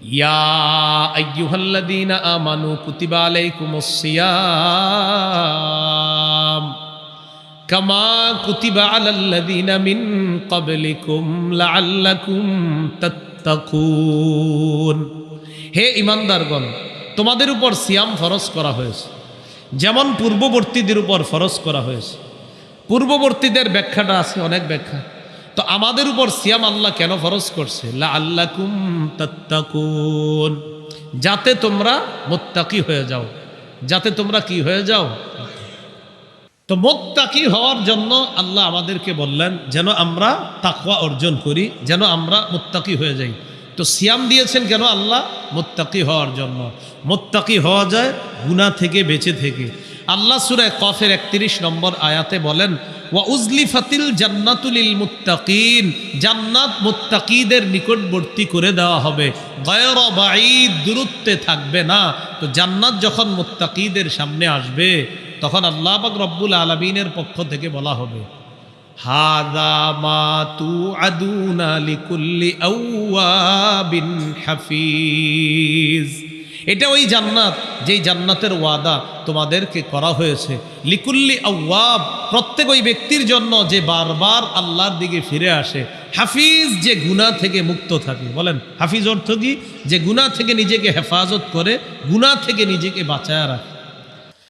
ইয়া আইয়ুহাল্লাযীনা আমানু কুতিবা আলাইকুমুস সিয়াম কামা কুতিবা আলাল্লাযীনা মিন ক্বাবলিকুম লাআল্লাকুম তাত্তাকুন। হে ঈমানদারগণ, তোমাদের উপর সিয়াম ফরজ করা হয়েছে যেমন পূর্ববর্তীদের উপর ফরজ করা হয়েছে। পূর্ববর্তীদের ব্যাখ্যাটা আছে, অনেক ব্যাখ্যা। তো আমাদের উপর সিয়াম আল্লাহ কেন ফরজ করছে? লাআল্লাকুম তাত্তাকুন, যাতে তোমরা মুত্তাকি হয়ে যাও, যাতে তোমরা কি হয়ে যাও। তো মুত্তাকি হওয়ার জন্য আল্লাহ আমাদেরকে বললেন যেন আমরা তাকওয়া অর্জন করি, যেন আমরা মুত্তাকি হয়ে যাই। তো সিয়াম দিয়েছেন কেন আল্লাহ? মুত্তাকি হওয়ার জন্য। মুত্তাকি হওয়া যায় গুনাহ থেকে বেঁচে থেকে। আল্লাহ সূরা কফের 31 নম্বর আয়াতে বলেন, ওয়া উজলিফাতিল জান্নাতু লিল মুত্তাকিন, জান্নাত মুত্তাকিদের নিকটবর্তী করে দেওয়া হবে, গায়রা বাঈদ, দূরত্বে থাকবে না। তো জান্নাত যখন মুত্তাকিদের সামনে আসবে তখন আল্লাহ পাক রব্বুল আলামিনের পক্ষ থেকে বলা হবে, হাযা মা তুআদুনা লিকুল্লি আওয়াবিন হাফিজ। এটা ওই জান্নাত যেই জান্নাতের ওয়াদা তোমাদেরকে করা হয়েছে লিকুল্লি আওয়াব, প্রত্যেক ওই ব্যক্তির জন্য যে বারবার আল্লাহর দিকে ফিরে আসে, হাফিজ যে গুনাহ থেকে মুক্ত থাকে। বলেন হাফিজ অর্থ কি? যে গুনাহ থেকে নিজেকে হেফাজত করে, গুনাহ থেকে নিজেকে বাঁচায় রাখে।